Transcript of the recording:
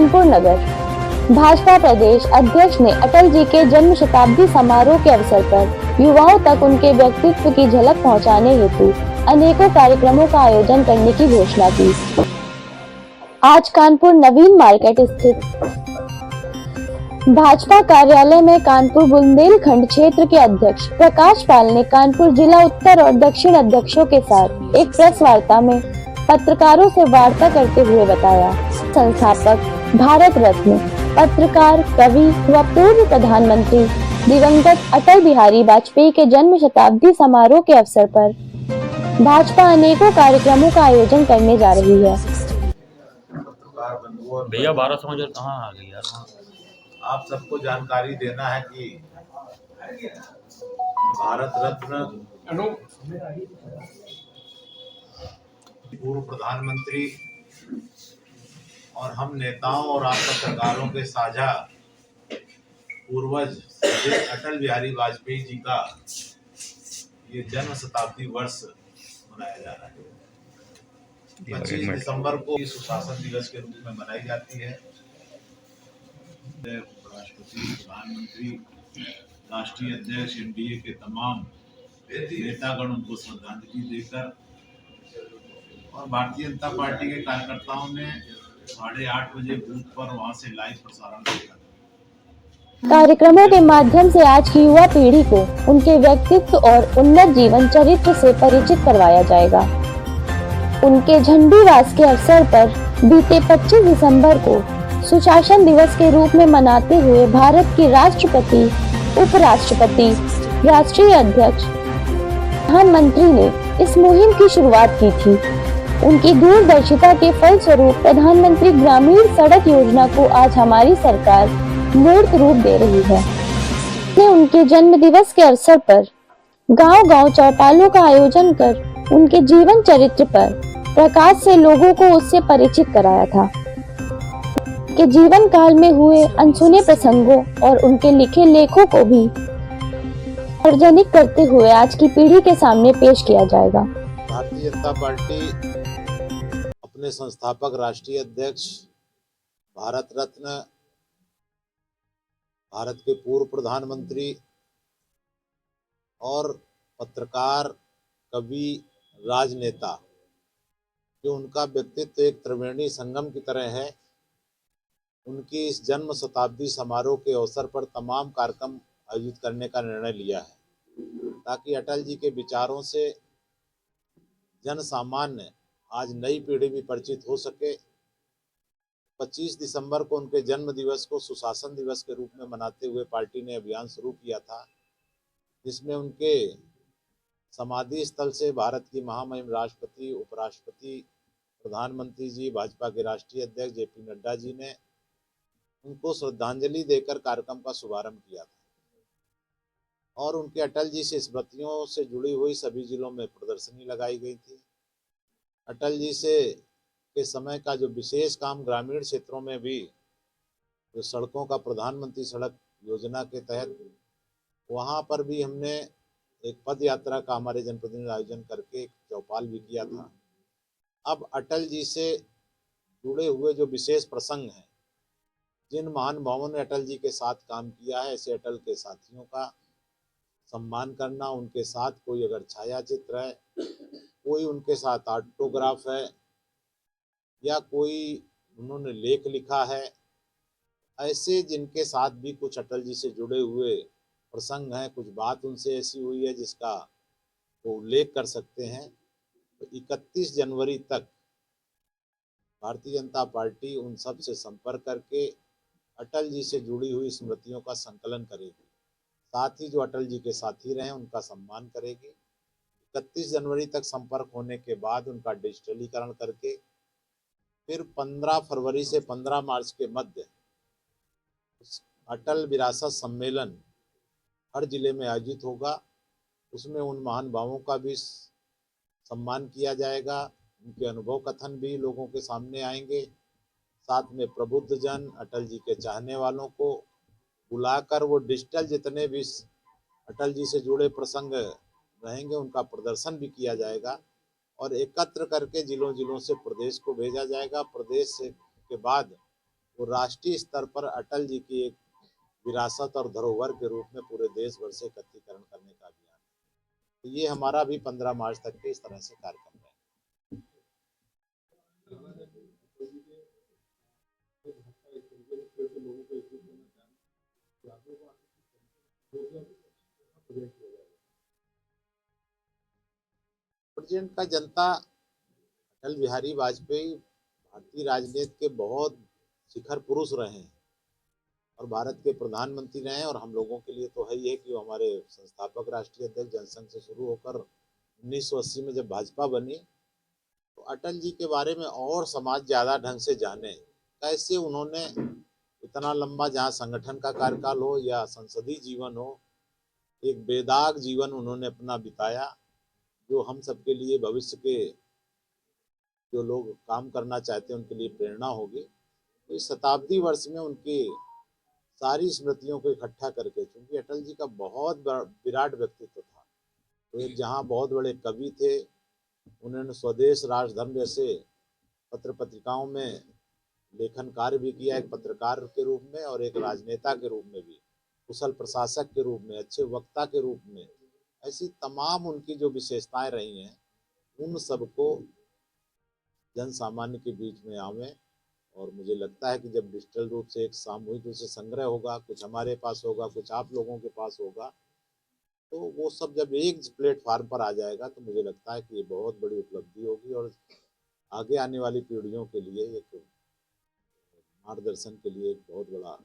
कानपुर नगर। भाजपा प्रदेश अध्यक्ष ने अटल जी के जन्म शताब्दी समारोह के अवसर पर युवाओं तक उनके व्यक्तित्व की झलक पहुंचाने हेतु अनेकों कार्यक्रमों का आयोजन करने की घोषणा की। आज कानपुर नवीन मार्केट स्थित भाजपा कार्यालय में कानपुर बुंदेलखंड क्षेत्र के अध्यक्ष प्रकाश पाल ने कानपुर जिला उत्तर और दक्षिण अध्यक्षों के साथ एक प्रेस वार्ता में पत्रकारों से वार्ता करते हुए बताया, संस्थापक भारत रत्न पत्रकार, कवि व पूर्व प्रधानमंत्री दिवंगत अटल बिहारी वाजपेयी के जन्म शताब्दी समारोह के अवसर पर भाजपा अनेकों कार्यक्रमों का आयोजन करने जा रही है। भैया 12 समझ कहाँ आ गई यार। आप सबको जानकारी देना है कि भारत रत्न पूर्व प्रधानमंत्री और हम नेताओं और आप पत्रकारों के साझा पूर्वज अटल बिहारी वाजपेयी जी का ये जन्म शताब्दी वर्ष मनाया जा रहा है। 25 दिसंबर को सुशासन दिवस के रूप में मनाई जाती है। राष्ट्रपति, प्रधानमंत्री, राष्ट्रीय अध्यक्ष, एनडीए के तमाम नेतागण उनको श्रद्धांजलि देकर और भारतीय जनता पार्टी के कार्यकर्ताओं ने 8:30 बजे बूथ पर वहां से लाइव प्रसारण किया। कार्यक्रमों के माध्यम से आज की युवा पीढ़ी को उनके व्यक्तित्व और उन्नत जीवन चरित्र से परिचित करवाया जाएगा। उनके झंडीवास के अवसर पर बीते 25 दिसंबर को सुशासन दिवस के रूप में मनाते हुए भारत की राष्ट्रपति, उपराष्ट्रपति, राष्ट्रीय अध्यक्ष, प्रधानमंत्री ने इस मुहिम की शुरुआत की थी। उनकी दूरदर्शिता के फलस्वरूप प्रधानमंत्री ग्रामीण सड़क योजना को आज हमारी सरकार मूर्त रूप दे रही है। उनके जन्म दिवस के अवसर पर गांव-गांव चौपालों का आयोजन कर उनके जीवन चरित्र पर प्रकाश से लोगों को उससे परिचित कराया था। के जीवन काल में हुए अनसुने प्रसंगों और उनके लिखे लेखों को भी सार्वजनिक करते हुए आज की पीढ़ी के सामने पेश किया जाएगा। भारतीय जनता पार्टी अपने संस्थापक राष्ट्रीय अध्यक्ष, भारत रत्न, भारत के पूर्व प्रधानमंत्री और पत्रकार, कवि, राजनेता, जो उनका व्यक्तित्व एक त्रिवेणी संगम की तरह है, उनकी इस जन्म शताब्दी समारोह के अवसर पर तमाम कार्यक्रम आयोजित करने का निर्णय लिया है, ताकि अटल जी के विचारों से जन सामान्य आज नई पीढ़ी भी परिचित हो सके। 25 दिसंबर को उनके जन्म दिवस को सुशासन दिवस के रूप में मनाते हुए पार्टी ने अभियान शुरू किया था, जिसमें उनके समाधि स्थल से भारत की महामहिम राष्ट्रपति, उपराष्ट्रपति, प्रधानमंत्री जी, भाजपा के राष्ट्रीय अध्यक्ष जेपी नड्डा जी ने उनको श्रद्धांजलि देकर कार्यक्रम का शुभारंभ किया था और उनके अटल जी से स्मृतियों से जुड़ी हुई सभी जिलों में प्रदर्शनी लगाई गई थी। अटल जी से के समय का जो विशेष काम ग्रामीण क्षेत्रों में भी जो सड़कों का प्रधानमंत्री सड़क योजना के तहत वहाँ पर भी हमने एक पद यात्रा का हमारे जनप्रतिनिधि आयोजन करके एक चौपाल भी किया था। अब अटल जी से जुड़े हुए जो विशेष प्रसंग हैं, जिन महानुभावों ने अटल जी के साथ काम किया है, ऐसे अटल के साथियों का सम्मान करना, उनके साथ कोई अगर छाया चित्र है, कोई उनके साथ ऑटोग्राफ है या कोई उन्होंने लेख लिखा है, ऐसे जिनके साथ भी कुछ अटल जी से जुड़े हुए प्रसंग हैं, कुछ बात उनसे ऐसी हुई है जिसका वो उल्लेख कर सकते हैं, तो 31 जनवरी तक भारतीय जनता पार्टी उन सब से संपर्क करके अटल जी से जुड़ी हुई स्मृतियों का संकलन करेगी। साथ ही जो अटल जी के साथी रहे उनका सम्मान करेगी। 31 जनवरी तक संपर्क होने के बाद उनका डिजिटलीकरण करके फिर 15 फरवरी से 15 मार्च के मध्य अटल विरासत सम्मेलन हर जिले में आयोजित होगा। उसमें उन महानुभावों का भी सम्मान किया जाएगा, उनके अनुभव कथन भी लोगों के सामने आएंगे। साथ में प्रबुद्ध जन, अटल जी के चाहने वालों को बुलाकर वो डिजिटल जितने भी अटल जी से जुड़े प्रसंग रहेंगे उनका प्रदर्शन भी किया जाएगा और एकत्र करके जिलों जिलों से प्रदेश को भेजा जाएगा। प्रदेश के बाद वो राष्ट्रीय स्तर पर अटल जी की एक विरासत और धरोहर के रूप में पूरे देश भर से एकत्रीकरण करने का अभियान है। तो ये हमारा भी 15 मार्च तक के इस तरह से कार्यक्रम है। प्रेजेंट का जनता अटल बिहारी वाजपेयी भारतीय राजनीति के बहुत शिखर पुरुष रहे हैं और भारत के प्रधानमंत्री रहे हैं, और हम लोगों के लिए तो है ही है कि वो हमारे संस्थापक राष्ट्रीय अध्यक्ष जनसंघ से शुरू होकर 1980 में जब भाजपा बनी, तो अटल जी के बारे में और समाज ज़्यादा ढंग से जाने कैसे उन्होंने इतना लंबा, जहाँ संगठन का कार्यकाल हो या संसदीय जीवन हो, एक बेदाग जीवन उन्होंने अपना बिताया, जो हम सबके लिए भविष्य के जो लोग काम करना चाहते हैं उनके लिए प्रेरणा होगी। तो इस शताब्दी वर्ष में उनकी सारी स्मृतियों को इकट्ठा करके, क्योंकि अटल जी का बहुत विराट व्यक्तित्व था, तो एक जहाँ बहुत बड़े कवि थे, उन्होंने स्वदेश राजधर्म जैसे पत्र पत्रिकाओं में लेखन कार्य भी किया, एक पत्रकार के रूप में और एक राजनेता के रूप में भी, कुशल प्रशासक के रूप में, अच्छे वक्ता के रूप में, ऐसी तमाम उनकी जो विशेषताएं रही हैं, उन सबको जन सामान्य के बीच में आवे। और मुझे लगता है कि जब डिजिटल रूप से एक सामूहिक रूप से संग्रह होगा, कुछ हमारे पास होगा, कुछ आप लोगों के पास होगा, तो वो सब जब एक प्लेटफार्म पर आ जाएगा, तो मुझे लगता है कि ये बहुत बड़ी उपलब्धि होगी और आगे आने वाली पीढ़ियों के लिए एक मार्गदर्शन के लिए एक बहुत बड़ा